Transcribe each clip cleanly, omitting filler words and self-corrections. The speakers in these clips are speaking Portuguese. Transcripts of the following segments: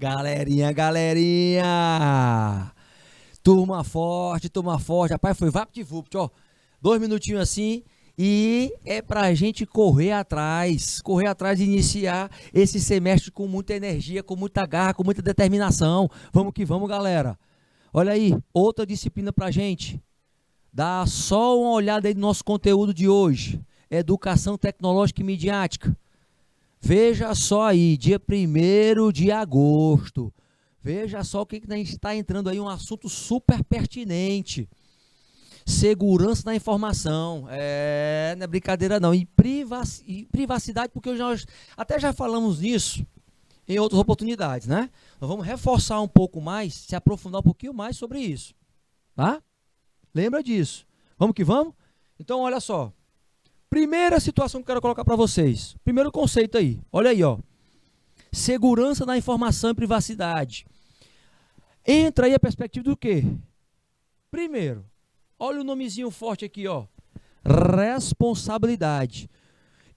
Galerinha, galerinha! Turma forte, turma forte. Rapaz, foi VaptVupt, ó. 2 minutinhos assim e é pra gente correr atrás de iniciar esse semestre com muita energia, com muita garra, com muita determinação. Vamos que vamos, galera. Olha aí, outra disciplina pra gente. Dá só uma olhada aí no nosso conteúdo de hoje. Educação tecnológica e midiática. Veja só aí, dia 1º de agosto. Veja só o que a gente está entrando aí, um assunto super pertinente. Segurança da informação. Não é brincadeira não. E privacidade, porque nós até já falamos nisso em outras oportunidades, né? Nós vamos reforçar um pouco mais, se aprofundar um pouquinho mais sobre isso. Tá? Lembra disso. Vamos que vamos? Então, olha só. Primeira situação que eu quero colocar para vocês. Primeiro conceito aí. Olha aí, ó. Segurança da informação e privacidade. Entra aí a perspectiva do quê? Primeiro, olha o nomezinho forte aqui, ó. Responsabilidade.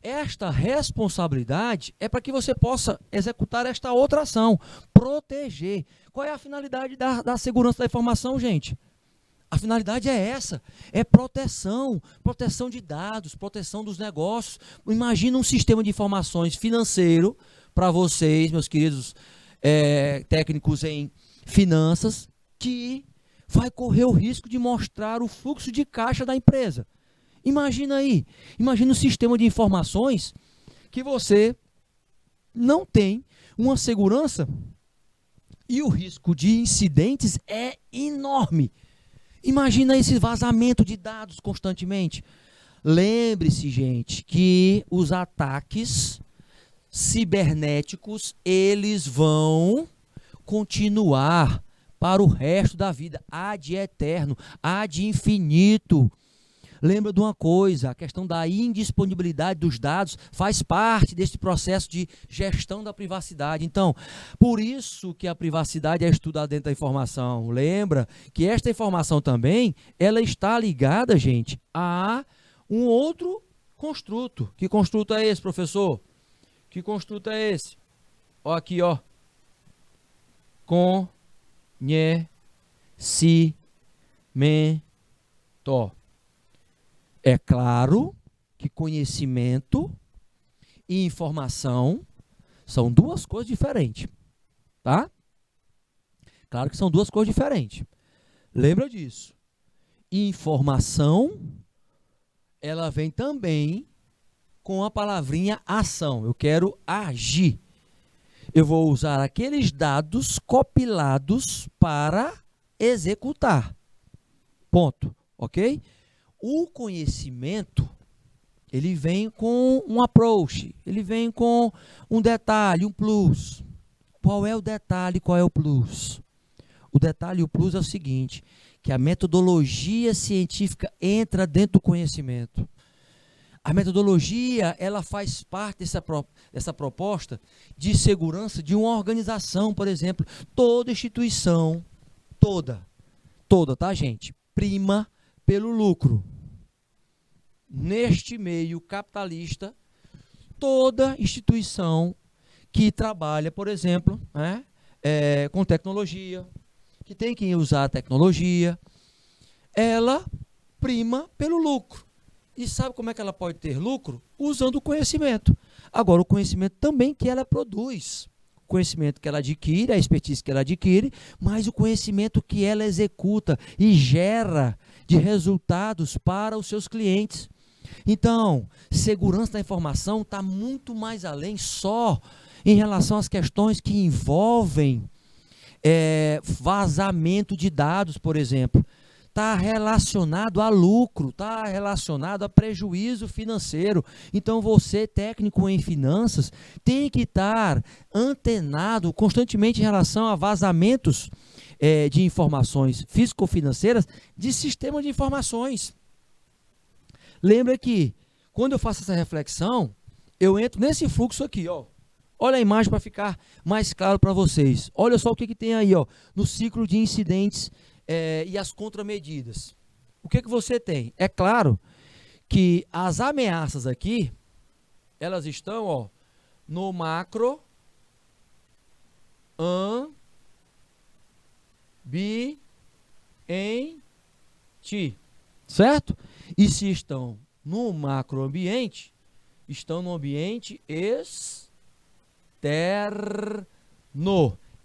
Esta responsabilidade é para que você possa executar esta outra ação. Proteger. Qual é a finalidade da segurança da informação, gente? A finalidade é essa, é proteção de dados, proteção dos negócios. Imagina um sistema de informações financeiro para vocês, meus queridos técnicos em finanças, que vai correr o risco de mostrar o fluxo de caixa da empresa. Imagina aí, imagina um sistema de informações que você não tem uma segurança e o risco de incidentes é enorme. Imagina esse vazamento de dados constantemente. Lembre-se, gente, que os ataques cibernéticos, eles vão continuar para o resto da vida, ad eterno, ad infinito. Lembra de uma coisa, a questão da indisponibilidade dos dados faz parte desse processo de gestão da privacidade. Então, por isso que a privacidade é estudada dentro da informação. Lembra que esta informação também, ela está ligada, gente, a um outro construto. Que construto é esse, professor? Que construto é esse? Ó, aqui, ó. Conhecimento. É claro que conhecimento e informação são duas coisas diferentes, tá? Claro que são duas coisas diferentes. Lembra disso. Informação, ela vem também com a palavrinha ação. Eu quero agir. Eu vou usar aqueles dados compilados para executar. Ponto, ok? O conhecimento, ele vem com um approach, ele vem com um detalhe, um plus. Qual é o detalhe, qual é o plus? O detalhe e o plus é o seguinte, que a metodologia científica entra dentro do conhecimento. A metodologia, ela faz parte dessa proposta de segurança de uma organização, por exemplo. Toda instituição, toda, tá, gente? Prima pelo lucro. Neste meio capitalista, toda instituição que trabalha, por exemplo, com tecnologia, que tem que usar a tecnologia, ela prima pelo lucro. E sabe como é que ela pode ter lucro? Usando o conhecimento. Agora, o conhecimento também que ela produz. O conhecimento que ela adquire, a expertise que ela adquire, mas o conhecimento que ela executa e gera de resultados para os seus clientes. Então, segurança da informação está muito mais além só em relação às questões que envolvem vazamento de dados, por exemplo. Está relacionado a lucro, está relacionado a prejuízo financeiro. Então, você, técnico em finanças, tem que estar antenado constantemente em relação a vazamentos de informações físico-financeiras de sistema de informações. Lembra que, quando eu faço essa reflexão, eu entro nesse fluxo aqui, ó. Olha a imagem para ficar mais claro para vocês. Olha só o que tem aí, ó, no ciclo de incidentes e as contramedidas. O que você tem? É claro que as ameaças aqui, elas estão, ó, no macro certo? E se estão no macroambiente, estão no ambiente externo.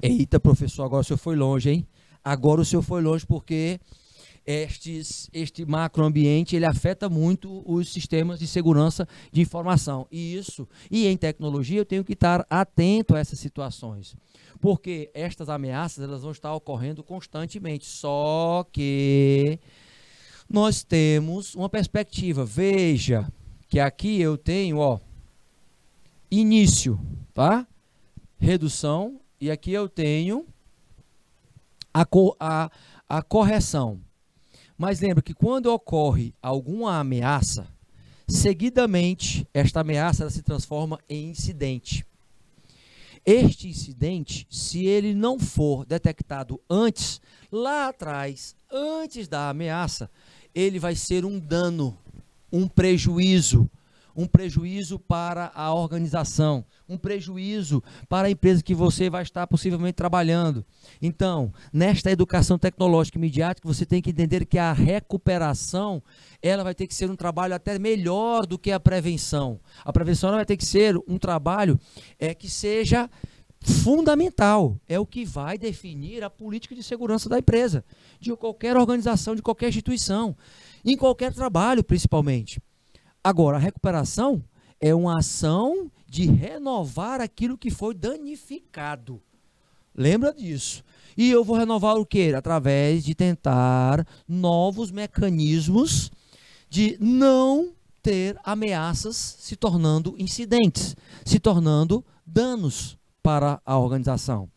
Eita, professor, agora o senhor foi longe, hein? Agora o senhor foi longe porque este macroambiente, ele afeta muito os sistemas de segurança de informação. E em tecnologia eu tenho que estar atento a essas situações, porque estas ameaças elas vão estar ocorrendo constantemente, só que nós temos uma perspectiva. Veja que aqui eu tenho, ó, início, tá? Redução, e aqui eu tenho a correção. Mas lembra que quando ocorre alguma ameaça, seguidamente esta ameaça ela se transforma em incidente. Este incidente, se ele não for detectado antes, lá atrás, antes da ameaça, ele vai ser um dano, um prejuízo para a organização, um prejuízo para a empresa que você vai estar possivelmente trabalhando. Então, nesta educação tecnológica e midiática, você tem que entender que a recuperação, ela vai ter que ser um trabalho até melhor do que a prevenção. A prevenção ela vai ter que ser um trabalho que seja fundamental, é o que vai definir a política de segurança da empresa, de qualquer organização, de qualquer instituição, em qualquer trabalho principalmente. Agora, a recuperação é uma ação de renovar aquilo que foi danificado. Lembra disso. E eu vou renovar o quê? Através de tentar novos mecanismos de não ter ameaças se tornando incidentes, se tornando danos para a organização.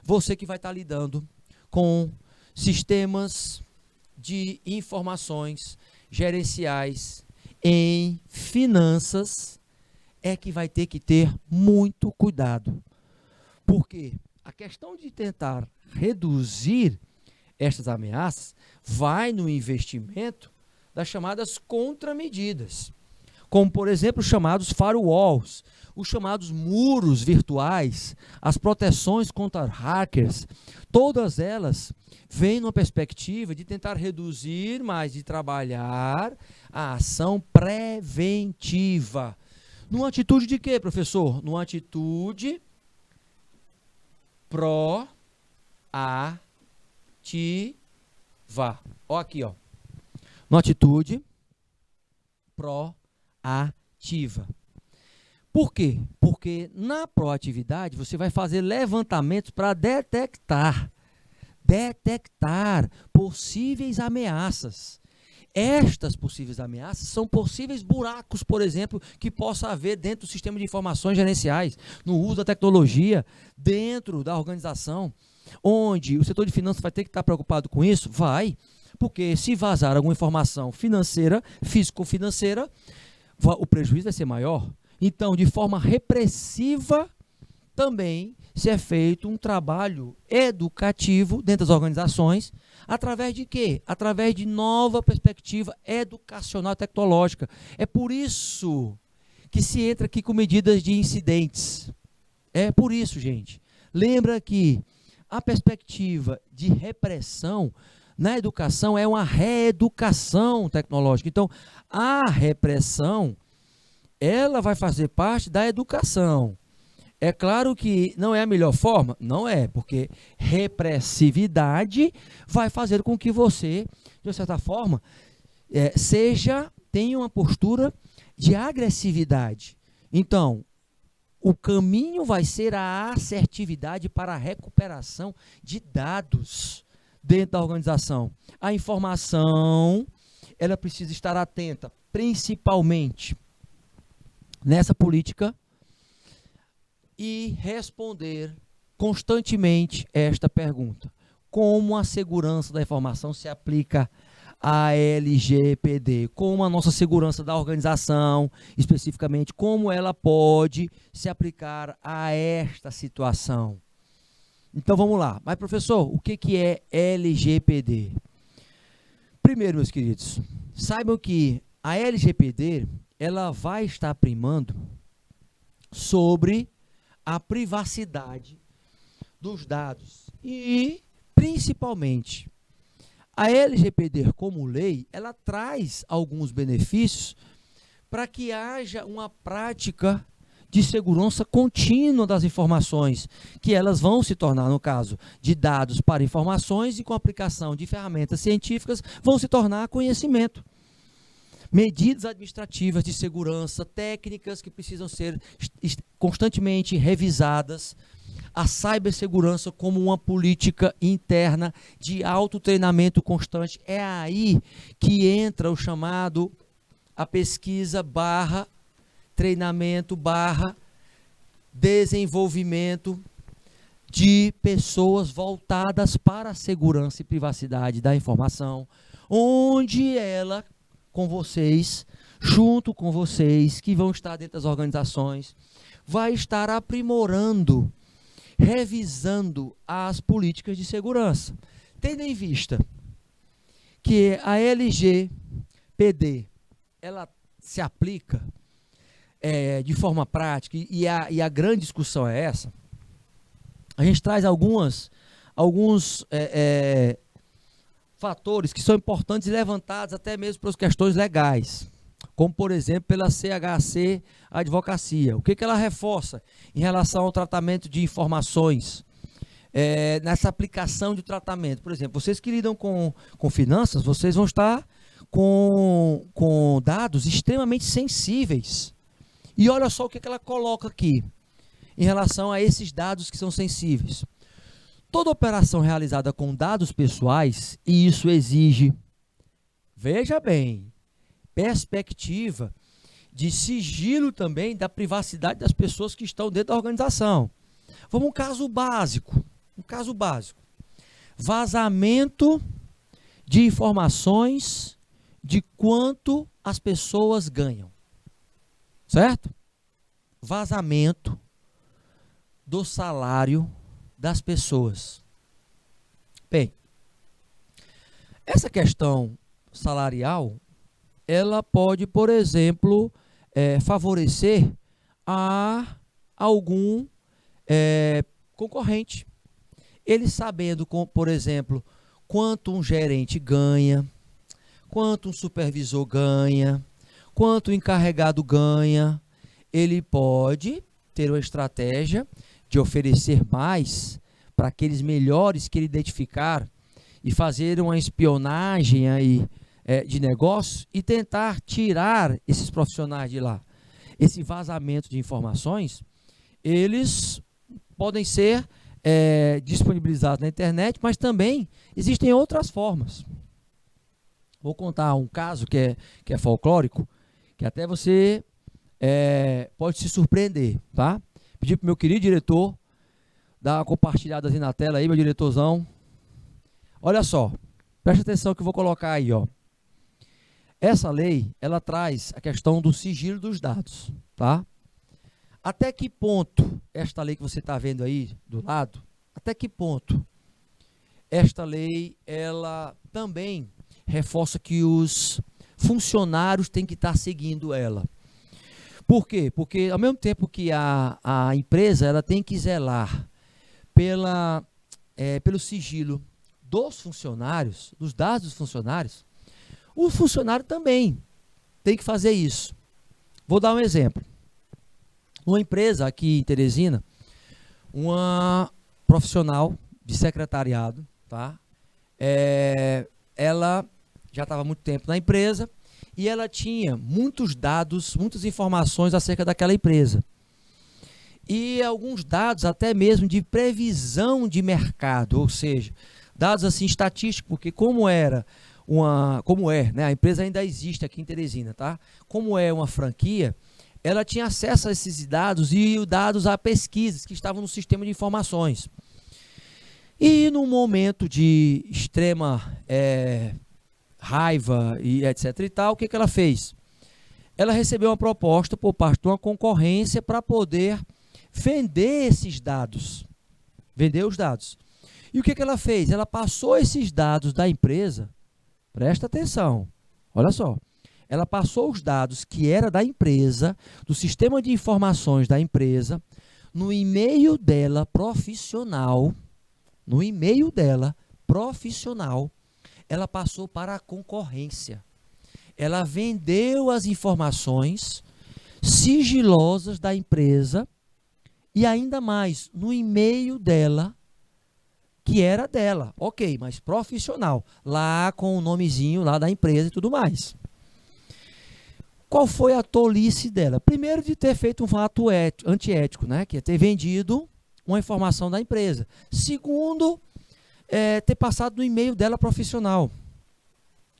Você que vai estar lidando com sistemas de informações gerenciais em finanças, é que vai ter que ter muito cuidado. Porque a questão de tentar reduzir estas ameaças vai no investimento das chamadas contramedidas, como, por exemplo, os chamados firewalls, os chamados muros virtuais, as proteções contra hackers, todas elas vêm numa perspectiva de tentar reduzir, mas de trabalhar a ação preventiva. Numa atitude de quê, professor? Numa atitude proativa. Ó aqui, ó. Numa atitude proativa. Por quê? Porque na proatividade você vai fazer levantamentos para detectar possíveis ameaças. Estas possíveis ameaças são possíveis buracos, por exemplo, que possa haver dentro do sistema de informações gerenciais, no uso da tecnologia, dentro da organização, onde o setor de finanças vai ter que estar preocupado com isso? Vai, porque se vazar alguma informação financeira, físico-financeira, o prejuízo vai ser maior. Então, de forma repressiva, também se é feito um trabalho educativo dentro das organizações, através de quê? Através de nova perspectiva educacional e tecnológica. É por isso que se entra aqui com medidas de incidentes. É por isso, gente. Lembra que a perspectiva de repressão na educação é uma reeducação tecnológica. Então, a repressão ela vai fazer parte da educação. É claro que não é a melhor forma? Não é, porque repressividade vai fazer com que você, de certa forma, tenha uma postura de agressividade. Então, o caminho vai ser a assertividade para a recuperação de dados dentro da organização. A informação, ela precisa estar atenta, principalmente nessa política, e responder constantemente esta pergunta: como a segurança da informação se aplica à LGPD? Como a nossa segurança da organização, especificamente, como ela pode se aplicar a esta situação? Então vamos lá. Mas, professor, o que é LGPD? Primeiro, meus queridos, saibam que a LGPD ela vai estar primando sobre a privacidade dos dados. E, principalmente, a LGPD como lei, ela traz alguns benefícios para que haja uma prática de segurança contínua das informações, que elas vão se tornar, no caso, de dados para informações e com aplicação de ferramentas científicas, vão se tornar conhecimento. Medidas administrativas de segurança, técnicas que precisam ser constantemente revisadas, a cibersegurança como uma política interna de autotreinamento constante. É aí que entra o chamado, a pesquisa barra treinamento barra desenvolvimento de pessoas voltadas para a segurança e privacidade da informação, onde ela, com vocês, junto com vocês, que vão estar dentro das organizações, vai estar aprimorando, revisando as políticas de segurança, tendo em vista que a LGPD, ela se aplica de forma prática, e a grande discussão é essa. A gente traz alguns fatores que são importantes e levantados até mesmo pelas questões legais, como, por exemplo, pela CHC Advocacia. O que ela reforça em relação ao tratamento de informações, nessa aplicação de tratamento? Por exemplo, vocês que lidam com finanças, vocês vão estar com dados extremamente sensíveis. E olha só o que ela coloca aqui, em relação a esses dados que são sensíveis. Toda operação realizada com dados pessoais, e isso exige, veja bem, perspectiva de sigilo também da privacidade das pessoas que estão dentro da organização. Vamos um caso básico, vazamento de informações de quanto as pessoas ganham, certo? Vazamento do salário das pessoas. Bem, essa questão salarial, ela pode, por exemplo, favorecer a algum concorrente. Ele sabendo, por exemplo, quanto um gerente ganha, quanto um supervisor ganha, quanto o encarregado ganha, ele pode ter uma estratégia de oferecer mais para aqueles melhores que ele identificar e fazer uma espionagem aí, de negócio e tentar tirar esses profissionais de lá. Esse vazamento de informações, eles podem ser disponibilizados na internet, mas também existem outras formas. Vou contar um caso que é folclórico, que até você pode se surpreender, tá? Pedir para o meu querido diretor dar uma compartilhada assim na tela aí, meu diretorzão. Olha só, preste atenção que eu vou colocar aí, ó. Essa lei, ela traz a questão do sigilo dos dados, tá? Até que ponto esta lei que você está vendo aí do lado, até que ponto esta lei, ela também reforça que os funcionários têm que estar seguindo ela. Por quê? Porque ao mesmo tempo que a empresa, ela tem que zelar pelo sigilo dos funcionários, dos dados dos funcionários, o funcionário também tem que fazer isso. Vou dar um exemplo. Uma empresa aqui em Teresina, uma profissional de secretariado, tá? Ela já estava há muito tempo na empresa e ela tinha muitos dados, muitas informações acerca daquela empresa. E alguns dados até mesmo de previsão de mercado, ou seja, dados assim estatísticos, porque como é, né? A empresa ainda existe aqui em Teresina, tá? Como é uma franquia, ela tinha acesso a esses dados e dados a pesquisas que estavam no sistema de informações. E num momento de extrema raiva e etc e tal, o que ela fez? Ela recebeu uma proposta por parte de uma concorrência para poder vender esses dados, vender os dados. E o que ela fez? Ela passou esses dados da empresa, presta atenção, olha só, ela passou os dados que era da empresa, do sistema de informações da empresa, no e-mail dela profissional, no e-mail dela profissional, ela passou para a concorrência. Ela vendeu as informações sigilosas da empresa e ainda mais no e-mail dela, que era dela, ok, mas profissional, lá com o nomezinho lá da empresa e tudo mais. Qual foi a tolice dela? Primeiro, de ter feito um ato antiético, né? Que é ter vendido uma informação da empresa. Segundo, ter passado no e-mail dela profissional.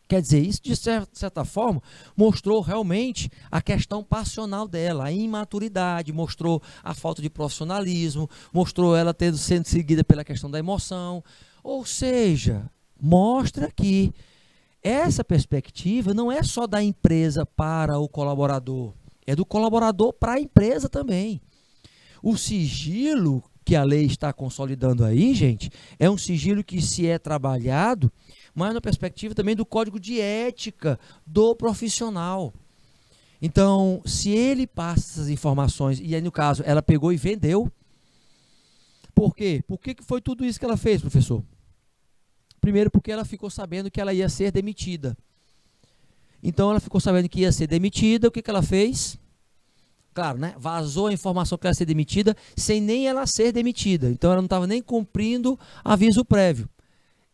Quer dizer, isso de certa forma mostrou realmente a questão passional dela, a imaturidade, mostrou a falta de profissionalismo, mostrou ela sendo seguida pela questão da emoção. Ou seja, mostra que essa perspectiva não é só da empresa para o colaborador, é do colaborador para a empresa também. O sigilo que a lei está consolidando aí, gente, é um sigilo que se é trabalhado, mas na perspectiva também do código de ética do profissional. Então, se ele passa essas informações, e aí no caso ela pegou e vendeu, por quê? Por que foi tudo isso que ela fez, professor? Primeiro, porque ela ficou sabendo que ela ia ser demitida. Então, ela ficou sabendo que ia ser demitida, o que ela fez? Claro, né? Vazou a informação que ela ia ser demitida, sem nem ela ser demitida. Então, ela não estava nem cumprindo aviso prévio.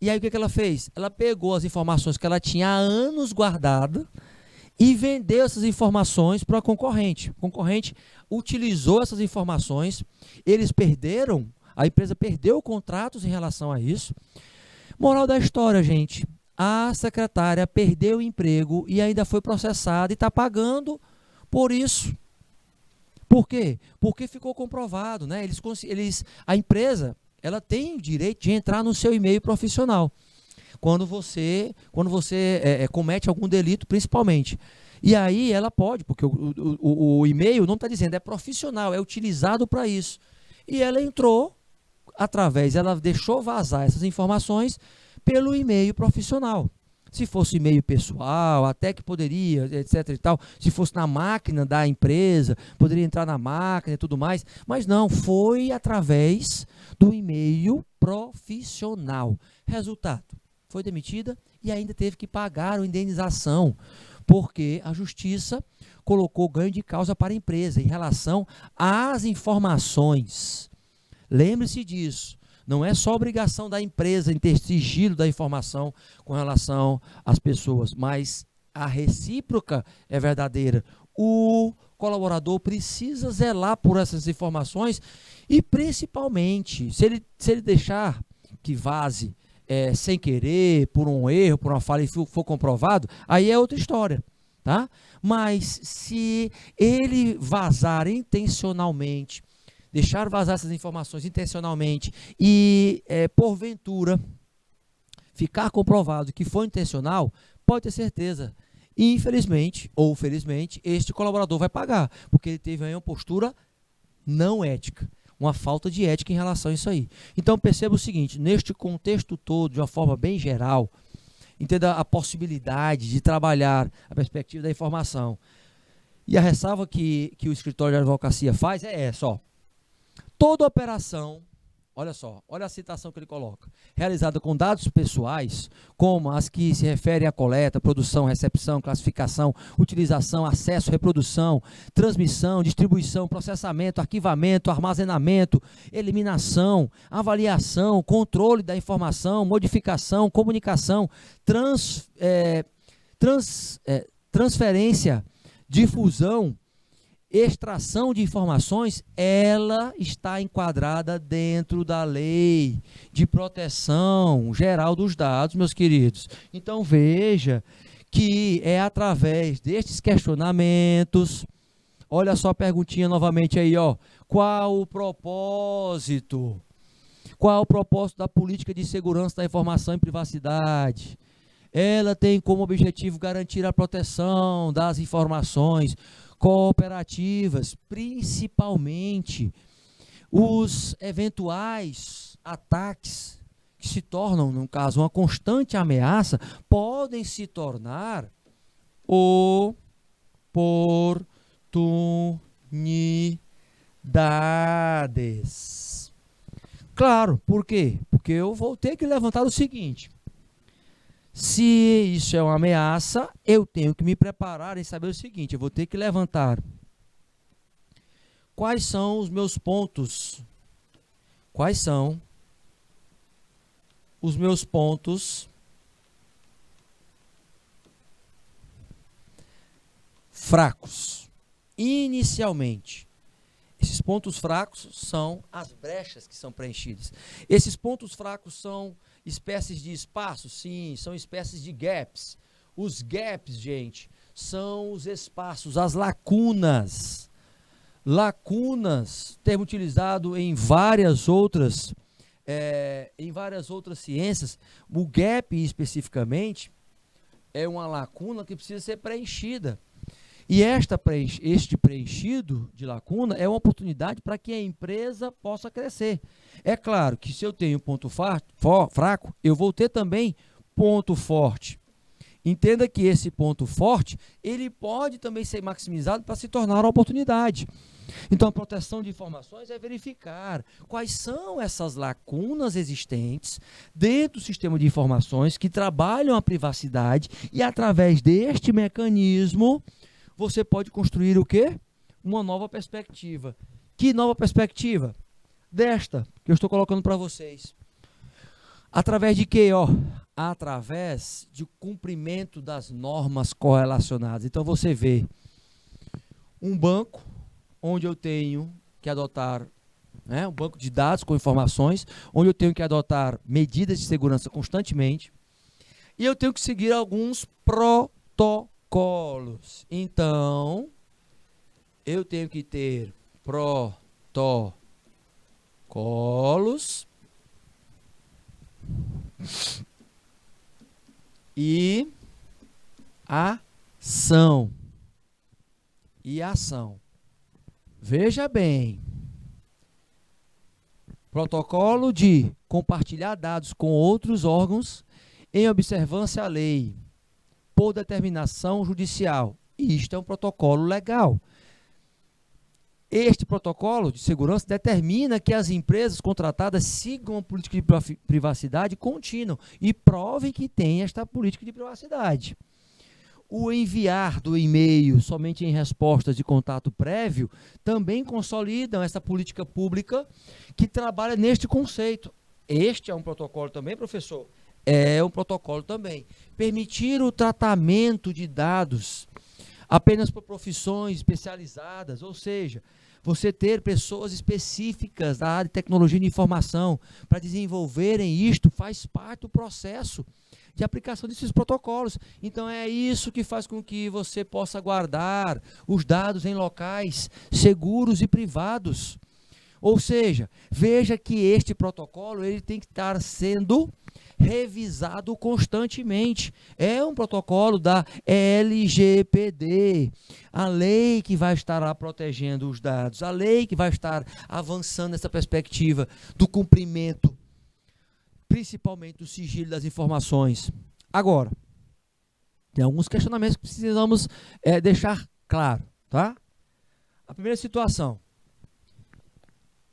E aí, o que ela fez? Ela pegou as informações que ela tinha há anos guardada e vendeu essas informações para a concorrente. O concorrente utilizou essas informações, eles perderam, a empresa perdeu contratos em relação a isso. Moral da história, gente, a secretária perdeu o emprego e ainda foi processada e está pagando por isso. Por quê? Porque ficou comprovado, né? A empresa, ela tem o direito de entrar no seu e-mail profissional quando você comete algum delito, principalmente. E aí ela pode, porque o e-mail não está dizendo, é profissional, é utilizado para isso. E ela entrou ela deixou vazar essas informações pelo e-mail profissional. Se fosse e-mail pessoal, até que poderia, etc e tal. Se fosse na máquina da empresa, poderia entrar na máquina e tudo mais. Mas não, foi através do e-mail profissional. Resultado, foi demitida e ainda teve que pagar a indenização, porque a justiça colocou ganho de causa para a empresa em relação às informações. Lembre-se disso, não é só obrigação da empresa em ter sigilo da informação com relação às pessoas, mas a recíproca é verdadeira. O colaborador precisa zelar por essas informações e, principalmente, se ele deixar que vaze sem querer, por um erro, por uma falha e for comprovado, aí é outra história, tá? Mas se ele vazar intencionalmente, deixar vazar essas informações intencionalmente e, porventura, ficar comprovado que foi intencional, pode ter certeza, infelizmente ou felizmente, este colaborador vai pagar, porque ele teve aí uma postura não ética, uma falta de ética em relação a isso aí. Então, perceba o seguinte, neste contexto todo, de uma forma bem geral, entenda a possibilidade de trabalhar a perspectiva da informação. E a ressalva que o escritório de advocacia faz é essa, ó. Toda operação, olha só, olha a citação que ele coloca, realizada com dados pessoais, como as que se referem à coleta, produção, recepção, classificação, utilização, acesso, reprodução, transmissão, distribuição, processamento, arquivamento, armazenamento, eliminação, avaliação, controle da informação, modificação, comunicação, transferência, difusão, extração de informações, ela está enquadrada dentro da lei de proteção geral dos dados, meus queridos. Então veja que é através destes questionamentos, olha só a perguntinha novamente aí, ó, qual o propósito da política de segurança da informação e privacidade? Ela tem como objetivo garantir a proteção das informações cooperativas, principalmente os eventuais ataques que se tornam, no caso, uma constante ameaça, podem se tornar oportunidades Dades. Claro, por quê? Porque eu vou ter que levantar o seguinte: se isso é uma ameaça, eu tenho que me preparar em saber o seguinte: eu vou ter que levantar quais são os meus pontos, quais são os meus pontos fracos. Inicialmente, esses pontos fracos são as brechas que são preenchidas. Esses pontos fracos são espécies de espaços? Sim, são espécies de gaps. Os gaps, gente, são os espaços, as lacunas. Lacunas, termo utilizado em várias outras ciências. O gap, especificamente, é uma lacuna que precisa ser preenchida. E este preenchido de lacuna é uma oportunidade para que a empresa possa crescer. É claro que se eu tenho ponto fraco, eu vou ter também ponto forte. Entenda que esse ponto forte, ele pode também ser maximizado para se tornar uma oportunidade. Então, a proteção de informações é verificar quais são essas lacunas existentes dentro do sistema de informações que trabalham a privacidade e, através deste mecanismo, você pode construir o quê? Uma nova perspectiva. Que nova perspectiva? Desta que eu estou colocando para vocês. Através de quê? Através do cumprimento das normas correlacionadas. Então você vê um banco onde eu tenho que adotar, um banco de dados com informações, onde eu tenho que adotar medidas de segurança constantemente, e eu tenho que seguir alguns protocolos. Então, eu tenho que ter protocolos e ação. Veja bem, protocolo de compartilhar dados com outros órgãos em observância à lei, por determinação judicial. Isto é um protocolo legal. Este protocolo de segurança determina que as empresas contratadas sigam a política de privacidade contínua e provem que têm esta política de privacidade. O enviar do e-mail somente em respostas de contato prévio também consolidam essa política pública que trabalha neste conceito. Este é um protocolo também, professor? É um protocolo também. Permitir o tratamento de dados apenas por profissões especializadas, ou seja, você ter pessoas específicas da área de tecnologia de informação para desenvolverem isto faz parte do processo de aplicação desses protocolos. Então é isso que faz com que você possa guardar os dados em locais seguros e privados. Ou seja, veja que este protocolo ele tem que estar sendo revisado constantemente. É um protocolo da LGPD, a lei que vai estar lá protegendo os dados, a lei que vai estar avançando nessa perspectiva do cumprimento, principalmente do sigilo das informações. Agora, tem alguns questionamentos que precisamos deixar claro, tá? A primeira situação: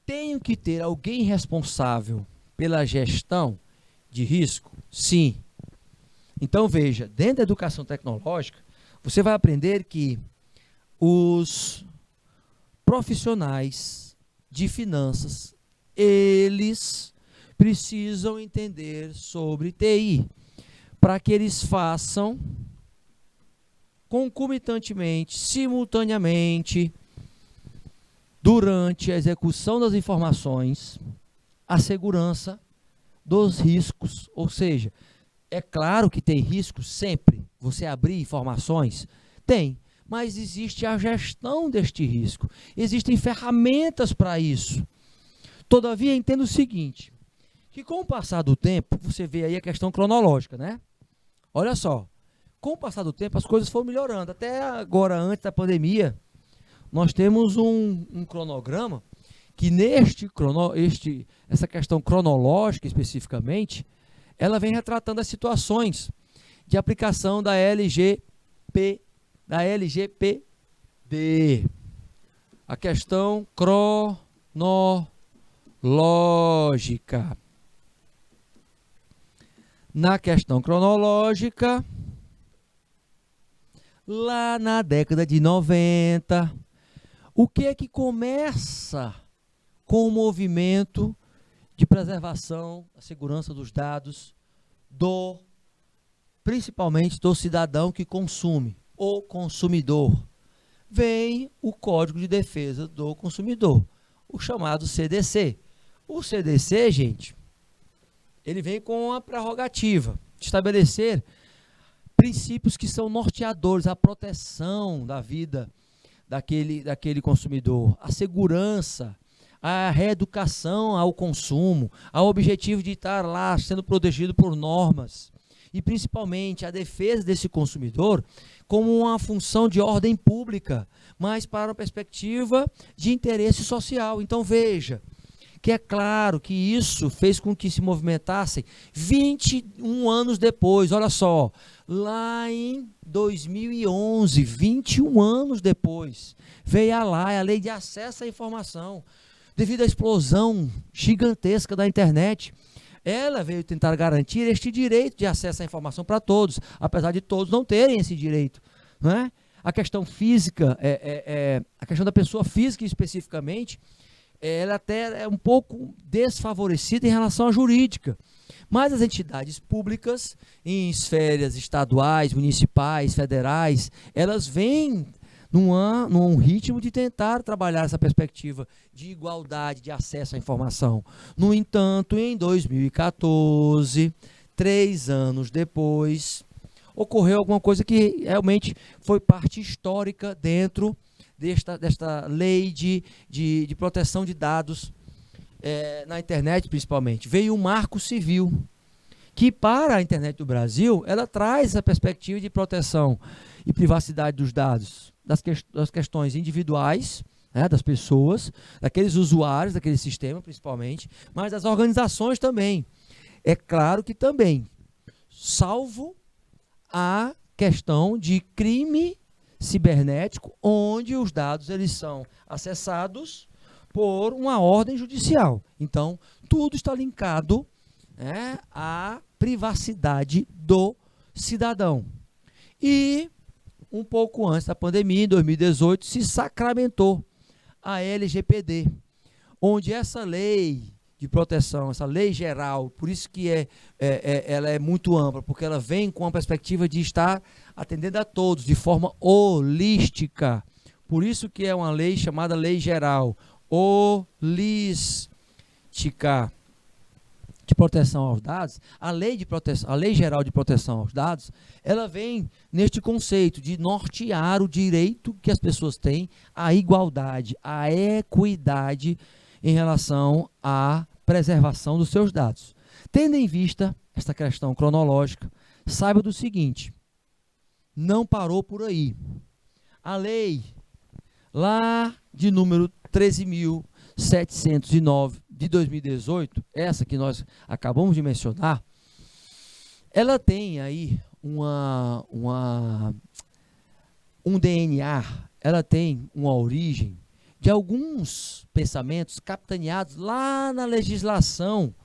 tenho que ter alguém responsável pela gestão de risco? Sim. Então veja, dentro da educação tecnológica, você vai aprender que os profissionais de finanças, eles precisam entender sobre TI, para que eles façam concomitantemente, simultaneamente, durante a execução das informações, a segurança dos riscos. Ou seja, é claro que tem risco sempre, você abrir informações, tem, mas existe a gestão deste risco, existem ferramentas para isso. Todavia, entenda o seguinte, que com o passar do tempo, você vê aí a questão cronológica, né? Olha só, com o passar do tempo as coisas foram melhorando, até agora, antes da pandemia, nós temos um cronograma que essa questão cronológica especificamente, ela vem retratando as situações de aplicação da LGPD. A questão cronológica. Na questão cronológica, lá na década de 90, o que é que começa com o movimento de preservação da segurança dos dados principalmente do cidadão que consome, o consumidor? Vem o Código de Defesa do Consumidor, o chamado CDC. O CDC, gente, ele vem com a prerrogativa de estabelecer princípios que são norteadores, a proteção da vida daquele consumidor, a segurança, a reeducação ao consumo, ao objetivo de estar lá sendo protegido por normas e principalmente a defesa desse consumidor como uma função de ordem pública, mas para uma perspectiva de interesse social. Então veja que é claro que isso fez com que se movimentassem 21 anos depois, olha só, lá em 2011, 21 anos depois, veio a Lei de Acesso à Informação, devido à explosão gigantesca da internet. Ela veio tentar garantir este direito de acesso à informação para todos, apesar de todos não terem esse direito, não é? A questão física, a questão da pessoa física especificamente, ela até é um pouco desfavorecida em relação à jurídica, mas as entidades públicas, em esferas estaduais, municipais, federais, elas vêm num ritmo de tentar trabalhar essa perspectiva de igualdade de acesso à informação. No entanto, em 2014, 3 anos depois, ocorreu alguma coisa que realmente foi parte histórica dentro desta lei de proteção de dados na internet, principalmente. Veio um marco civil, que para a internet do Brasil, ela traz essa perspectiva de proteção e privacidade dos dados, das questões individuais, né, das pessoas, daqueles usuários, daquele sistema principalmente, mas das organizações também. É claro que também, salvo a questão de crime cibernético, onde os dados eles são acessados por uma ordem judicial. Então, tudo está linkado, né, à privacidade do cidadão. E um pouco antes da pandemia, em 2018, se sacramentou a LGPD, onde essa lei de proteção, essa lei geral, por isso que ela é muito ampla, porque ela vem com a perspectiva de estar atendendo a todos, de forma holística. Por isso que é uma lei chamada Lei Geral, holística, de proteção aos dados. A lei geral de proteção aos dados, ela vem neste conceito de nortear o direito que as pessoas têm à igualdade, à equidade em relação à preservação dos seus dados. Tendo em vista esta questão cronológica, saiba do seguinte: não parou por aí. A lei lá de número 13.709 de 2018, essa que nós acabamos de mencionar, ela tem aí um DNA, ela tem uma origem de alguns pensamentos capitaneados lá na legislação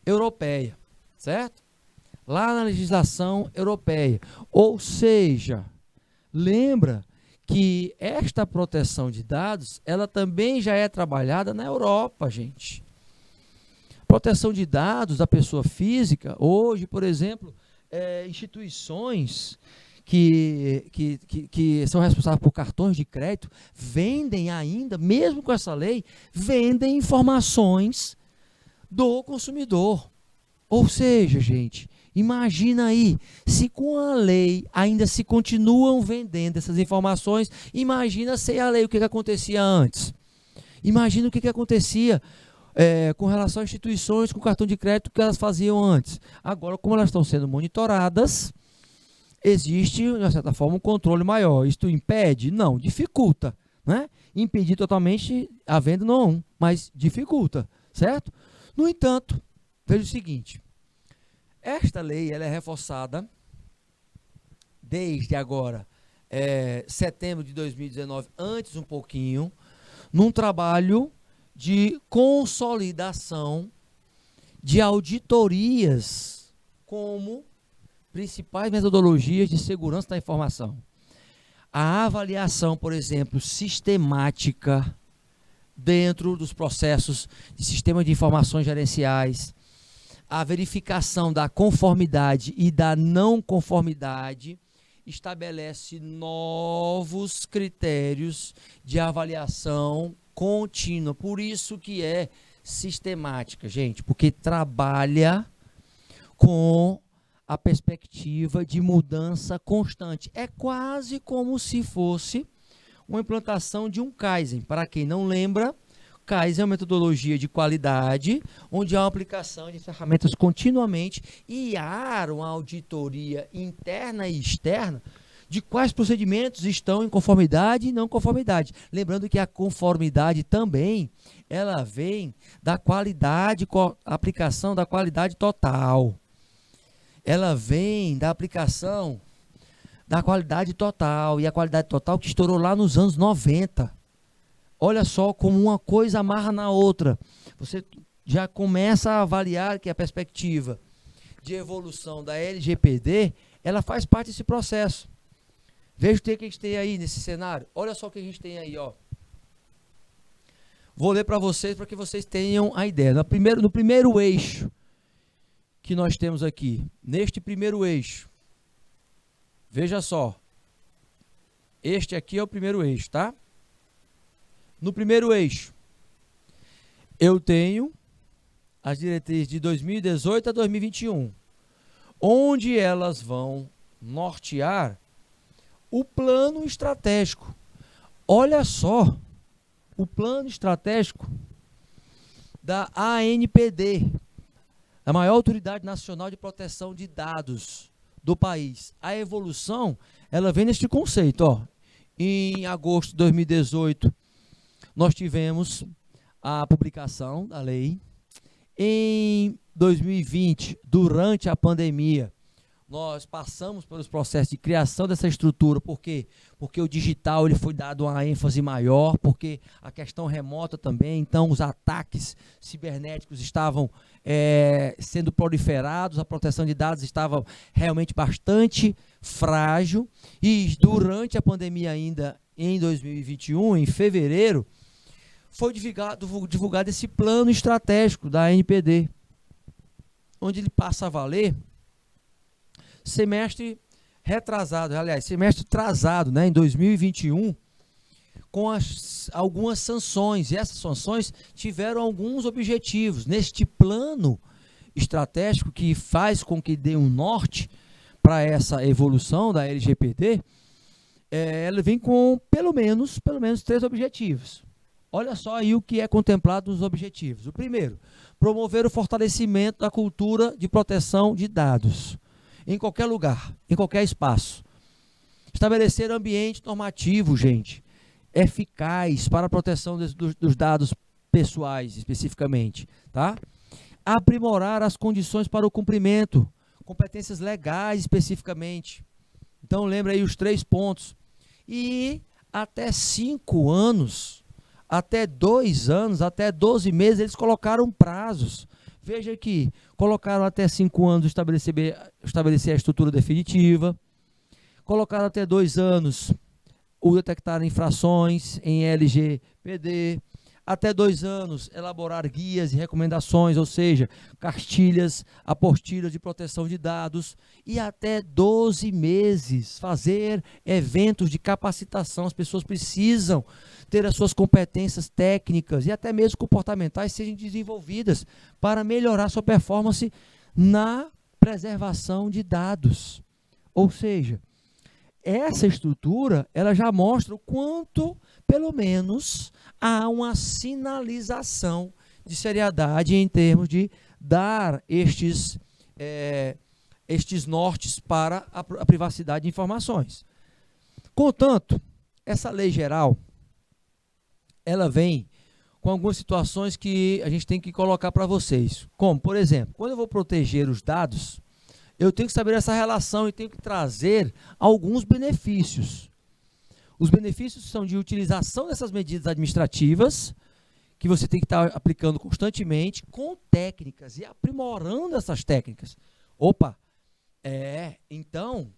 europeia, certo? Lá na legislação europeia. Ou seja, lembra que esta proteção de dados, ela também já é trabalhada na Europa, gente. Proteção de dados da pessoa física, hoje, por exemplo, instituições que são responsáveis por cartões de crédito, vendem ainda, mesmo com essa lei, vendem informações do consumidor. Ou seja, gente, imagina aí, se com a lei ainda se continuam vendendo essas informações, imagina sem a lei o que acontecia antes. Imagina o que acontecia com relação a instituições com cartão de crédito que elas faziam antes. Agora, como elas estão sendo monitoradas, existe, de certa forma, um controle maior. Isto impede? Não, dificulta, né? Impedir totalmente a venda não, mas dificulta, certo? No entanto, veja o seguinte: esta lei ela é reforçada desde agora, setembro de 2019, antes um pouquinho, num trabalho de consolidação de auditorias como principais metodologias de segurança da informação. A avaliação, por exemplo, sistemática dentro dos processos de sistema de informações gerenciais, a verificação da conformidade e da não conformidade estabelece novos critérios de avaliação contínua. Por isso que é sistemática, gente, porque trabalha com a perspectiva de mudança constante. É quase como se fosse uma implantação de um Kaizen. Para quem não lembra, Kaizen é uma metodologia de qualidade, onde há uma aplicação de ferramentas continuamente e há uma auditoria interna e externa de quais procedimentos estão em conformidade e não conformidade. Lembrando que a conformidade também, ela vem da qualidade, aplicação da qualidade total. Ela vem da aplicação da qualidade total, e a qualidade total que estourou lá nos anos 90. Olha só como uma coisa amarra na outra. Você já começa a avaliar que a perspectiva de evolução da LGPD, ela faz parte desse processo. Veja o que a gente tem aí nesse cenário. Olha só o que a gente tem aí, ó. Vou ler para vocês que vocês tenham a ideia. No primeiro eixo que nós temos aqui, neste primeiro eixo, veja só. Este aqui é o primeiro eixo, tá? No primeiro eixo, eu tenho as diretrizes de 2018 a 2021, onde elas vão nortear o plano estratégico. Olha só, o plano estratégico da ANPD, a maior autoridade nacional de proteção de dados do país. A evolução, ela vem neste conceito, ó. Em agosto de 2018, nós tivemos a publicação da lei. Em 2020, durante a pandemia, nós passamos pelos processos de criação dessa estrutura. Por quê? Porque o digital ele foi dado uma ênfase maior, porque a questão remota também, então os ataques cibernéticos estavam sendo proliferados, a proteção de dados estava realmente bastante frágil, e durante a pandemia ainda, em 2021, em fevereiro, foi divulgado esse plano estratégico da ANPD, onde ele passa a valer semestre retrasado, aliás, semestre atrasado, né, em 2021, com algumas sanções, e essas sanções tiveram alguns objetivos. Neste plano estratégico que faz com que dê um norte para essa evolução da LGPD, ela vem com pelo menos 3 objetivos. Olha só aí o que é contemplado nos objetivos. O primeiro, promover o fortalecimento da cultura de proteção de dados, em qualquer lugar, em qualquer espaço. Estabelecer ambiente normativo, gente, eficaz para a proteção dos dados pessoais, especificamente, tá? Aprimorar as condições para o cumprimento, competências legais, especificamente. Então, lembra aí os 3 pontos. E até 5 anos, até 2 anos, até 12 meses, eles colocaram prazos. Veja aqui, colocaram até 5 anos estabelecer a estrutura definitiva, colocaram até 2 anos o detectar infrações em LGPD, até 2 anos elaborar guias e recomendações, ou seja, cartilhas, apostilhas de proteção de dados, e até 12 meses fazer eventos de capacitação. As pessoas precisam ter as suas competências técnicas e até mesmo comportamentais sejam desenvolvidas para melhorar sua performance na preservação de dados. Ou seja, essa estrutura, ela já mostra o quanto, pelo menos, há uma sinalização de seriedade em termos de dar estes nortes para a privacidade de informações. Contanto, essa lei geral, ela vem com algumas situações que a gente tem que colocar para vocês. Como, por exemplo, quando eu vou proteger os dados, eu tenho que saber essa relação e tenho que trazer alguns benefícios. Os benefícios são de utilização dessas medidas administrativas, que você tem que estar aplicando constantemente, com técnicas e aprimorando essas técnicas. Opa, então,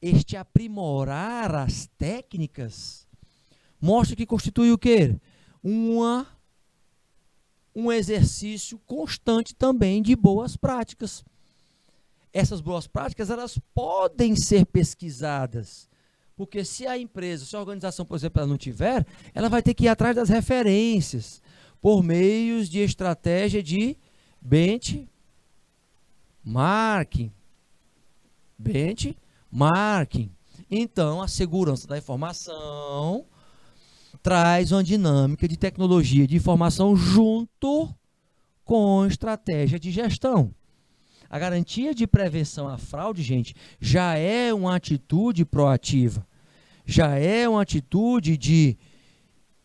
este aprimorar as técnicas mostra que constitui o quê? Um exercício constante também de boas práticas. Essas boas práticas, elas podem ser pesquisadas, porque se a empresa, se a organização, por exemplo, ela não tiver, ela vai ter que ir atrás das referências, por meios de estratégia de benchmarking. Então, a segurança da informação traz uma dinâmica de tecnologia de informação junto com estratégia de gestão. A garantia de prevenção à fraude, gente, já é uma atitude proativa, já é uma atitude de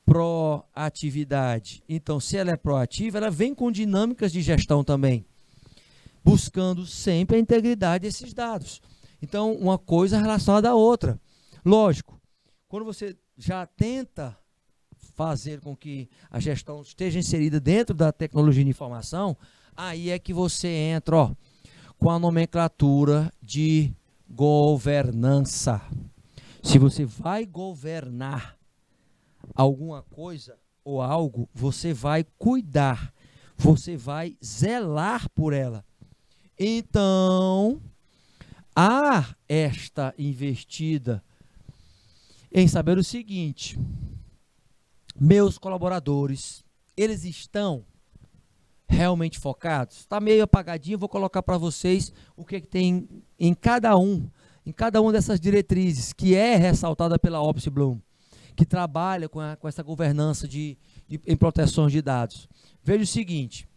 proatividade. Então, se ela é proativa, ela vem com dinâmicas de gestão também, buscando sempre a integridade desses dados. Então, uma coisa relacionada à outra. Lógico, quando você já tenta fazer com que a gestão esteja inserida dentro da tecnologia de informação, aí é que você entra, com a nomenclatura de governança. Se você vai governar alguma coisa ou algo, você vai cuidar, você vai zelar por ela. Então, há esta investida em saber o seguinte: meus colaboradores, eles estão realmente focados? Está meio apagadinho, vou colocar para vocês o que tem em cada uma dessas diretrizes, que é ressaltada pela Opus Bloom, que trabalha com essa governança em proteção de dados. Veja o seguinte: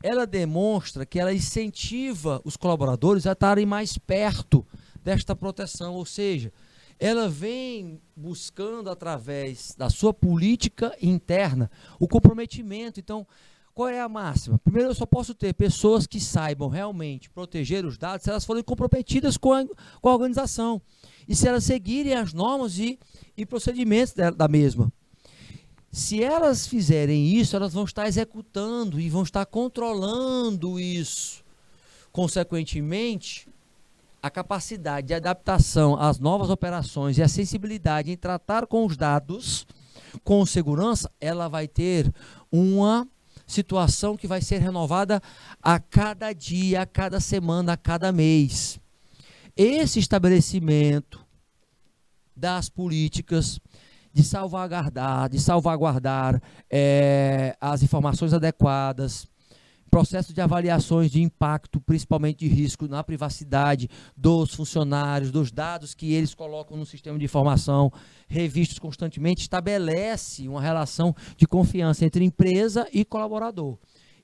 ela demonstra que ela incentiva os colaboradores a estarem mais perto desta proteção, ou seja, ela vem buscando, através da sua política interna, o comprometimento. Então, qual é a máxima? Primeiro, eu só posso ter pessoas que saibam realmente proteger os dados se elas forem comprometidas com a organização e se elas seguirem as normas e procedimentos da mesma. Se elas fizerem isso, elas vão estar executando e vão estar controlando isso. Consequentemente, a capacidade de adaptação às novas operações e a sensibilidade em tratar com os dados com segurança, ela vai ter uma situação que vai ser renovada a cada dia, a cada semana, a cada mês. Esse estabelecimento das políticas de salvaguardar as informações adequadas, processo de avaliações de impacto, principalmente de risco na privacidade dos funcionários, dos dados que eles colocam no sistema de informação, revistos constantemente, estabelece uma relação de confiança entre empresa e colaborador.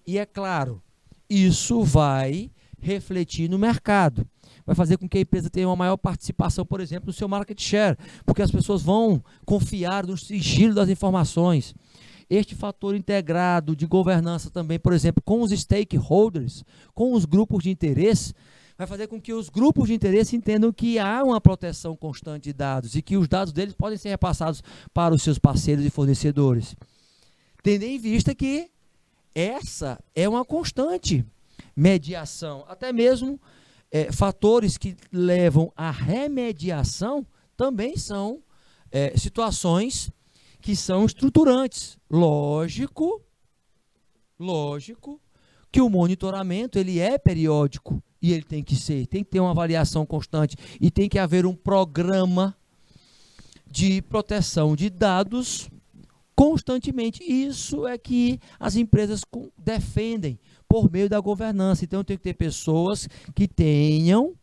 E é claro, isso vai refletir no mercado. Vai fazer com que a empresa tenha uma maior participação, por exemplo, no seu market share, porque as pessoas vão confiar no sigilo das informações. Este fator integrado de governança também, por exemplo, com os stakeholders, com os grupos de interesse, vai fazer com que os grupos de interesse entendam que há uma proteção constante de dados e que os dados deles podem ser repassados para os seus parceiros e fornecedores. Tendo em vista que essa é uma constante mediação, até mesmo fatores que levam à remediação também são situações que são estruturantes. Lógico que o monitoramento ele é periódico e ele tem que ter uma avaliação constante e tem que haver um programa de proteção de dados constantemente. Isso é que as empresas defendem por meio da governança. Então, tem que ter pessoas que tenham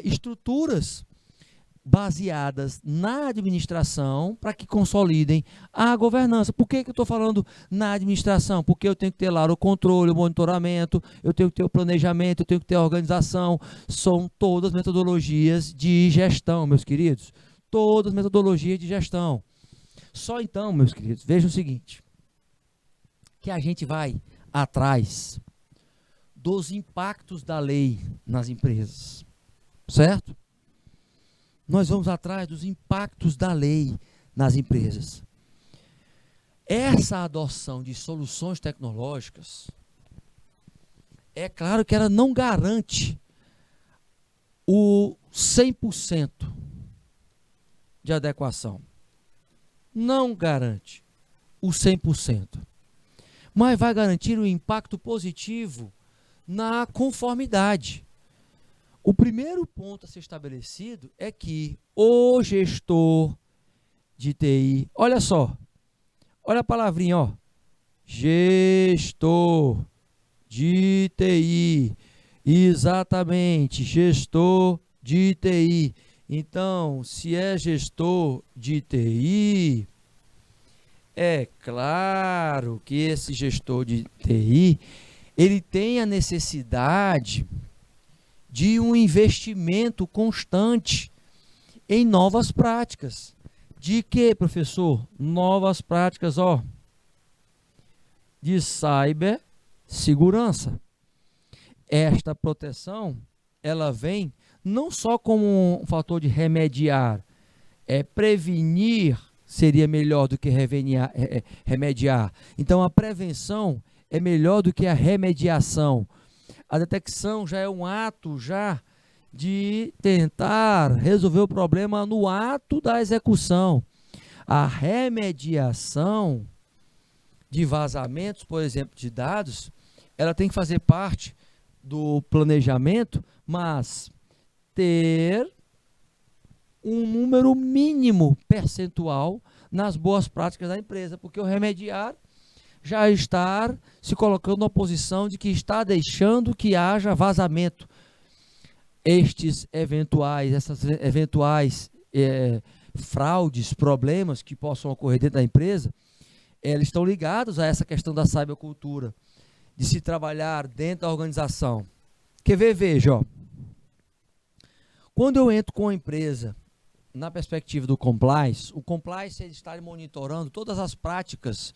estruturas baseadas na administração para que consolidem a governança. Por que eu estou falando na administração? Porque eu tenho que ter lá o controle, o monitoramento, eu tenho que ter o planejamento, eu tenho que ter a organização. São todas metodologias de gestão, meus queridos. Todas metodologias de gestão. Só então, meus queridos, vejam o seguinte, que a gente vai atrás dos impactos da lei nas empresas, certo? Nós vamos atrás dos impactos da lei nas empresas. Essa adoção de soluções tecnológicas, é claro que ela não garante o 100% de adequação. Não garante o 100%. Mas vai garantir um impacto positivo na conformidade. O primeiro ponto a ser estabelecido é que o gestor de TI, olha só, olha a palavrinha, ó, gestor de TI, exatamente, gestor de TI. Então, se é gestor de TI, é claro que esse gestor de TI, ele tem a necessidade de um investimento constante em novas práticas. De que, professor? Novas práticas, ó, de cibersegurança. Esta proteção, ela vem não só como um fator de remediar, prevenir seria melhor do que remediar. Então, a prevenção é melhor do que a remediação. A detecção já é um ato já de tentar resolver o problema no ato da execução. A remediação de vazamentos, por exemplo, de dados, ela tem que fazer parte do planejamento, mas ter um número mínimo percentual nas boas práticas da empresa, porque o remediar já está se colocando na posição de que está deixando que haja vazamento. Essas eventuais fraudes, problemas que possam ocorrer dentro da empresa, eles estão ligados a essa questão da cybercultura, de se trabalhar dentro da organização. Quer ver? Veja, ó. Quando eu entro com a empresa na perspectiva do compliance, o compliance está monitorando todas as práticas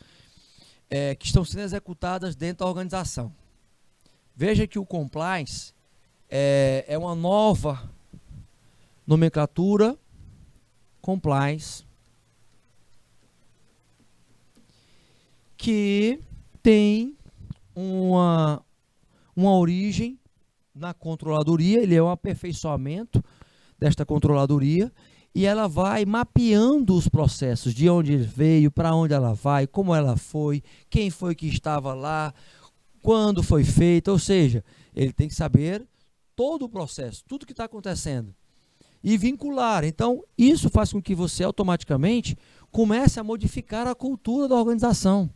que estão sendo executadas dentro da organização. Veja que o compliance é uma nova nomenclatura, compliance, que tem uma origem na controladoria, ele é um aperfeiçoamento desta controladoria, e ela vai mapeando os processos, de onde ele veio, para onde ela vai, como ela foi, quem foi que estava lá, quando foi feita, ou seja, ele tem que saber todo o processo, tudo que está acontecendo, e vincular. Então, isso faz com que você automaticamente comece a modificar a cultura da organização.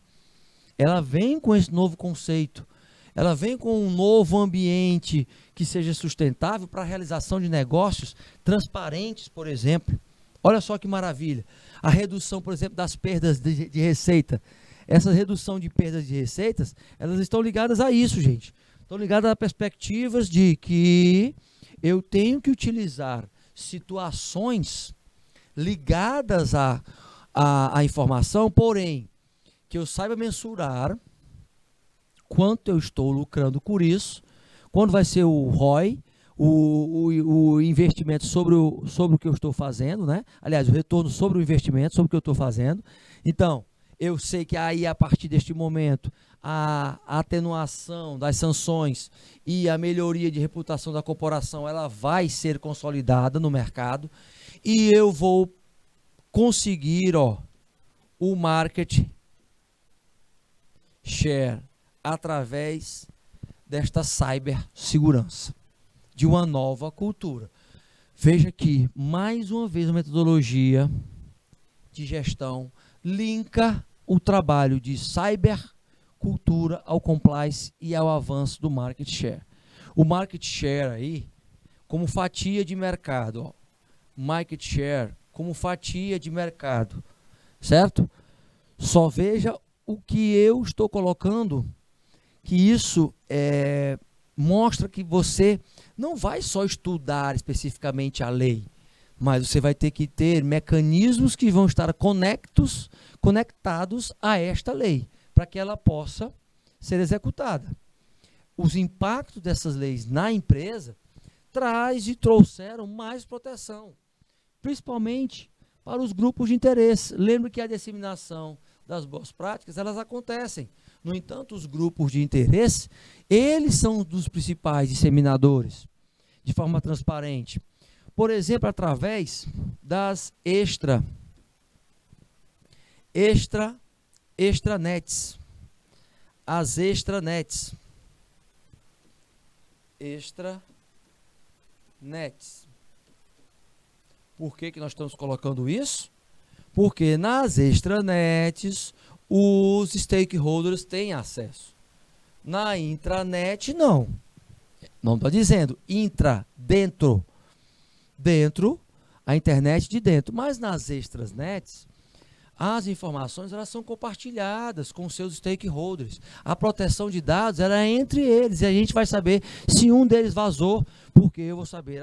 Ela vem com esse novo conceito, ela vem com um novo ambiente que seja sustentável para a realização de negócios transparentes, por exemplo. Olha só que maravilha. A redução, por exemplo, das perdas de receita. Essa redução de perdas de receitas, elas estão ligadas a isso, gente. Estão ligadas a perspectivas de que eu tenho que utilizar situações ligadas à informação, porém, que eu saiba mensurar quanto eu estou lucrando por isso, quando vai ser o ROI, o investimento sobre o que eu estou fazendo, né? Aliás, o retorno sobre o investimento, sobre o que eu estou fazendo. Então, eu sei que aí, a partir deste momento, a atenuação das sanções e a melhoria de reputação da corporação, ela vai ser consolidada no mercado, e eu vou conseguir, ó, o market share através desta cibersegurança, de uma nova cultura. Veja que, mais uma vez, a metodologia de gestão linka o trabalho de cybercultura ao compliance e ao avanço do market share. O market share aí, como fatia de mercado, ó, market share como fatia de mercado, certo? Só veja o que eu estou colocando, que isso mostra que você não vai só estudar especificamente a lei, mas você vai ter que ter mecanismos que vão estar conectados a esta lei, para que ela possa ser executada. Os impactos dessas leis na empresa trouxeram mais proteção, principalmente para os grupos de interesse. Lembre que a disseminação das boas práticas, elas acontecem. No entanto, os grupos de interesse, eles são dos principais disseminadores, de forma transparente. Por exemplo, através das extranets. As extranets. Por que nós estamos colocando isso? Porque nas extranets os stakeholders têm acesso. Na intranet, não. Não estou dizendo dentro, a internet de dentro. Mas nas extranets, as informações elas são compartilhadas com seus stakeholders. A proteção de dados ela é entre eles e a gente vai saber se um deles vazou, porque eu vou saber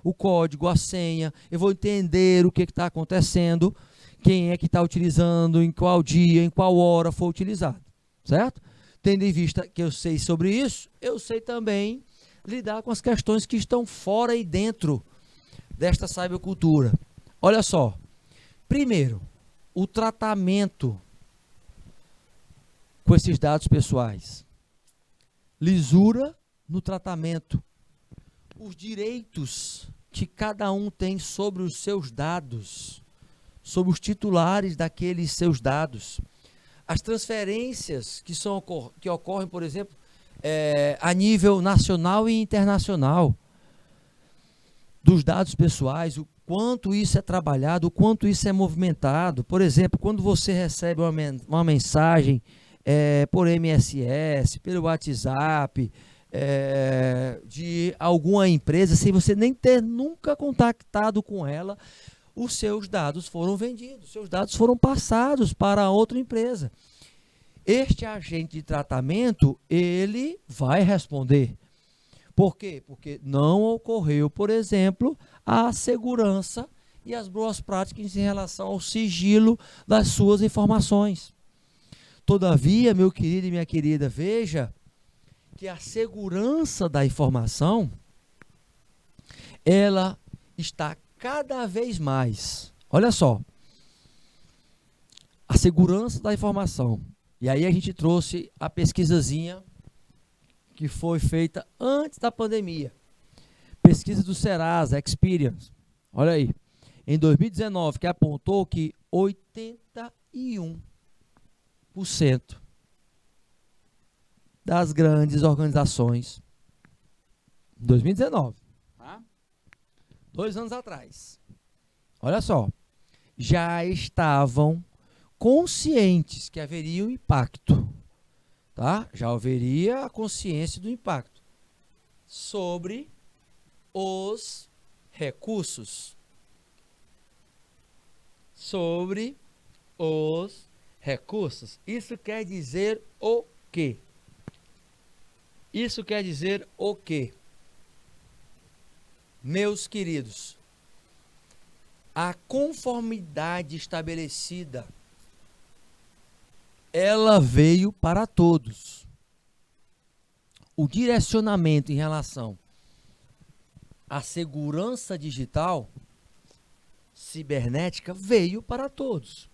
o código, a senha, eu vou entender o que está acontecendo, quem é que está utilizando, em qual dia, em qual hora foi utilizado, certo? Tendo em vista que eu sei sobre isso, eu sei também lidar com as questões que estão fora e dentro desta cybercultura. Olha só. Primeiro, o tratamento com esses dados pessoais. Lisura no tratamento. Os direitos que cada um tem sobre os seus dados, sobre os titulares daqueles seus dados. As transferências que ocorrem, por exemplo, a nível nacional e internacional, dos dados pessoais, o quanto isso é trabalhado, o quanto isso é movimentado. Por exemplo, quando você recebe uma mensagem por MSS, pelo WhatsApp, de alguma empresa, sem você nem ter nunca contactado com ela, os seus dados foram vendidos, seus dados foram passados para outra empresa. Este agente de tratamento, ele vai responder. Por quê? Porque não ocorreu, por exemplo, a segurança e as boas práticas em relação ao sigilo das suas informações. Todavia, meu querido e minha querida, veja que a segurança da informação, ela está cada vez mais. Olha só, a segurança da informação. E aí a gente trouxe a pesquisazinha que foi feita antes da pandemia. Pesquisa do Serasa Experience. Olha aí. Em 2019, que apontou que 81% das grandes organizações, em 2019, tá? 2 anos atrás, olha só, já estavam conscientes que haveria um impacto, tá? Já haveria a consciência do impacto sobre os recursos. Sobre os recursos. Isso quer dizer o quê? Isso quer dizer o quê? Meus queridos, a conformidade estabelecida, ela veio para todos. O direcionamento em relação à segurança digital, cibernética, veio para todos.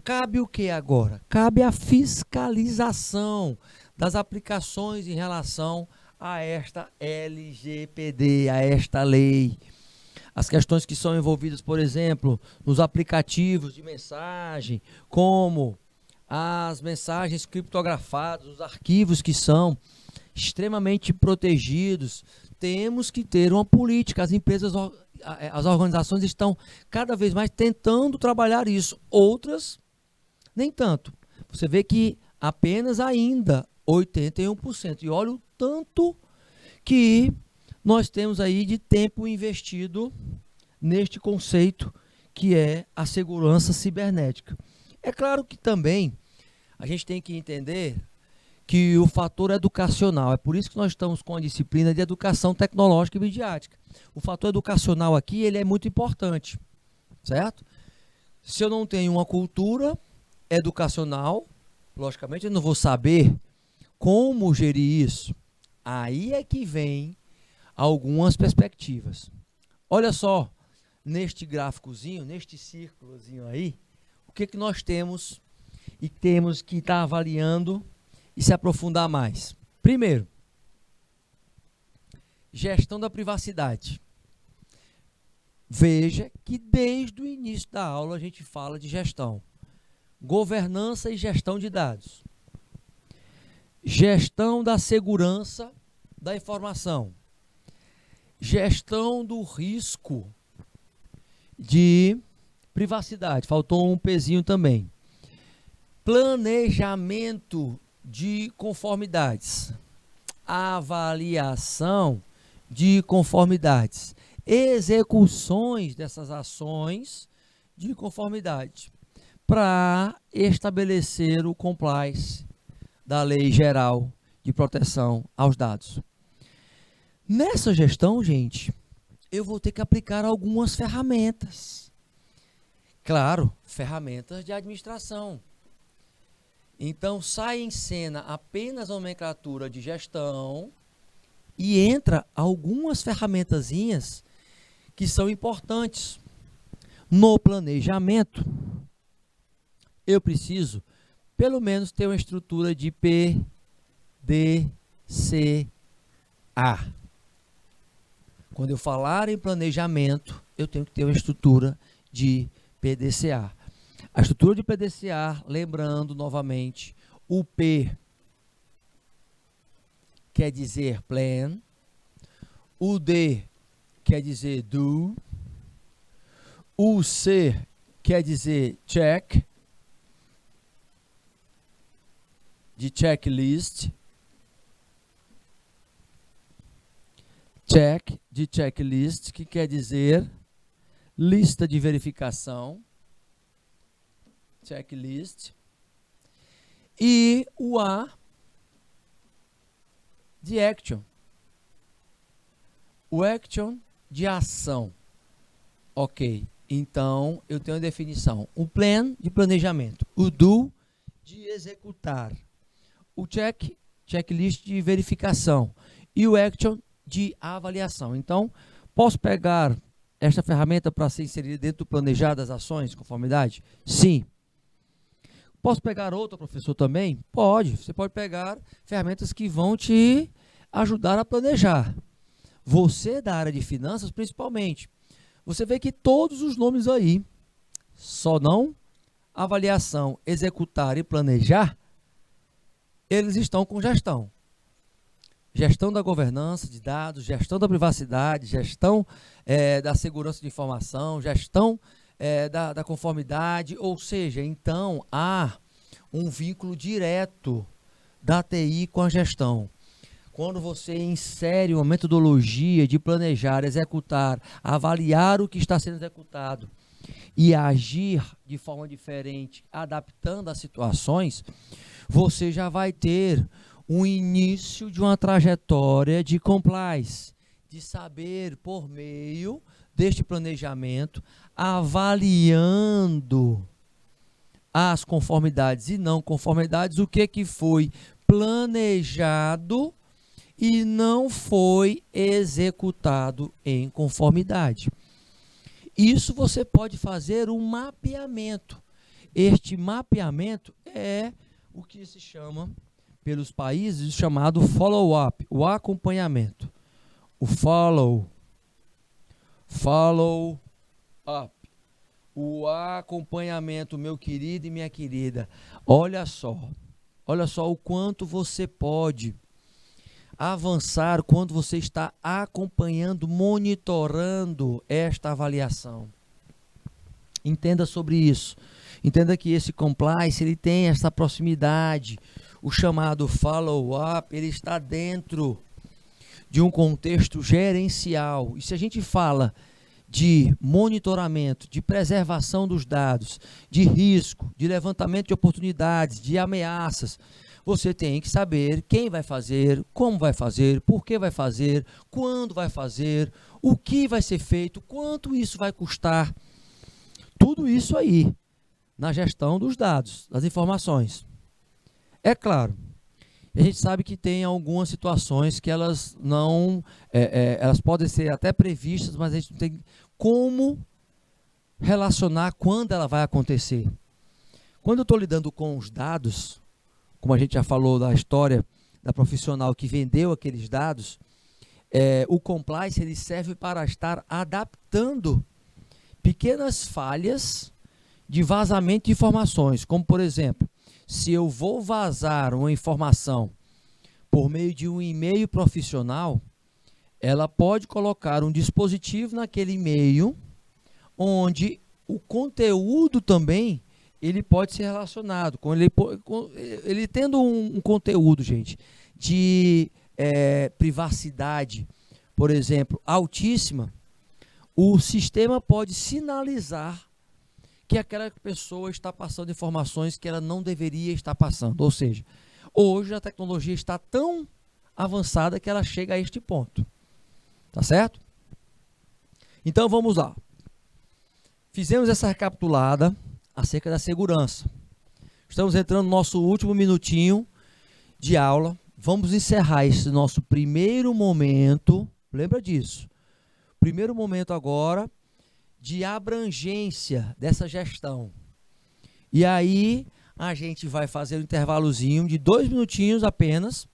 Cabe o que agora? Cabe a fiscalização das aplicações em relação a esta LGPD, a esta lei. As questões que são envolvidas, por exemplo, nos aplicativos de mensagem, como as mensagens criptografadas, os arquivos que são extremamente protegidos. Temos que ter uma política. As empresas, as organizações estão cada vez mais tentando trabalhar isso. Outras, nem tanto. Você vê que apenas ainda 81%. E olha o tanto que nós temos aí de tempo investido neste conceito que é a segurança cibernética. É claro que também a gente tem que entender que o fator educacional, é por isso que nós estamos com a disciplina de educação tecnológica e midiática. O fator educacional aqui, ele é muito importante, certo? Se eu não tenho uma cultura educacional, logicamente eu não vou saber como gerir isso. Aí é que vem algumas perspectivas. Olha só, neste gráficozinho, neste círculozinho aí, o que que nós temos e temos que estar avaliando e se aprofundar mais. Primeiro, gestão da privacidade. Veja que desde o início da aula a gente fala de gestão. Governança e gestão de dados. Gestão da segurança da informação. Gestão do risco de privacidade. Faltou um pezinho também. Planejamento de conformidades. Avaliação de conformidades. Execuções dessas ações de conformidade para estabelecer o compliance da Lei Geral de Proteção aos Dados. Nessa gestão, gente, eu vou ter que aplicar algumas ferramentas. Claro, ferramentas de administração. Então, sai em cena apenas a nomenclatura de gestão e entra algumas ferramentazinhas que são importantes. No planejamento, eu preciso, pelo menos, ter uma estrutura de PDCA. Quando eu falar em planejamento, eu tenho que ter uma estrutura de PDCA. A estrutura de PDCA, lembrando novamente, o P quer dizer plan, o D quer dizer do, o C quer dizer check, de checklist, check de checklist, que quer dizer lista de verificação, checklist, e o A de action, o action de ação. Ok, então eu tenho a definição, o plan de planejamento, o do de executar, o checklist de verificação e o action de avaliação. Então, posso pegar esta ferramenta para ser inserida dentro do planejado das ações, conformidade? Sim. Posso pegar outra, professor, também? Pode. Você pode pegar ferramentas que vão te ajudar a planejar. Você da área de finanças, principalmente. Você vê que todos os nomes aí, só não avaliação, executar e planejar, eles estão com gestão. Gestão da governança de dados, gestão da privacidade, gestão da segurança de informação, gestão da conformidade, ou seja, então há um vínculo direto da TI com a gestão. Quando você insere uma metodologia de planejar, executar, avaliar o que está sendo executado e agir de forma diferente, adaptando as situações, você já vai ter um início de uma trajetória de compliance, de saber por meio deste planejamento, avaliando as conformidades e não conformidades, o que foi planejado e não foi executado em conformidade. Isso você pode fazer um mapeamento. Este mapeamento é o que se chama, pelos países, chamado follow-up, o acompanhamento. O follow-up, o acompanhamento, meu querido e minha querida. Olha só o quanto você pode avançar quando você está acompanhando, monitorando esta avaliação. Entenda sobre isso. Entenda que esse compliance, ele tem essa proximidade. O chamado follow-up, ele está dentro de um contexto gerencial. E se a gente fala de monitoramento, de preservação dos dados, de risco, de levantamento de oportunidades, de ameaças, você tem que saber quem vai fazer, como vai fazer, por que vai fazer, quando vai fazer, o que vai ser feito, quanto isso vai custar. Tudo isso aí, na gestão dos dados, das informações. É claro, a gente sabe que tem algumas situações que elas não, elas podem ser até previstas, mas a gente não tem como relacionar quando ela vai acontecer. Quando eu estou lidando com os dados, como a gente já falou da história da profissional que vendeu aqueles dados, o compliance ele serve para estar adaptando pequenas falhas de vazamento de informações, como por exemplo, se eu vou vazar uma informação por meio de um e-mail profissional, ela pode colocar um dispositivo naquele e-mail onde o conteúdo também ele pode ser relacionado com ele tendo um conteúdo, gente, de privacidade, por exemplo, altíssima. O sistema pode sinalizar que aquela pessoa está passando informações que ela não deveria estar passando. Ou seja, hoje a tecnologia está tão avançada que ela chega a este ponto. Tá certo? Então vamos lá. Fizemos essa recapitulada acerca da segurança. Estamos entrando no nosso último minutinho de aula. Vamos encerrar esse nosso primeiro momento. Lembra disso? Primeiro momento agora de abrangência dessa gestão. E aí a gente vai fazer um intervalozinho de 2 minutinhos apenas.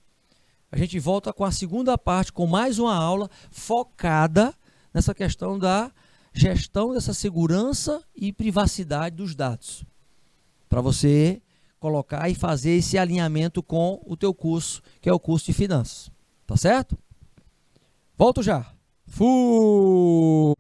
A gente volta com a segunda parte, com mais uma aula focada nessa questão da gestão dessa segurança e privacidade dos dados. Para você colocar e fazer esse alinhamento com o teu curso, que é o curso de finanças. Tá certo? Volto já. Fui!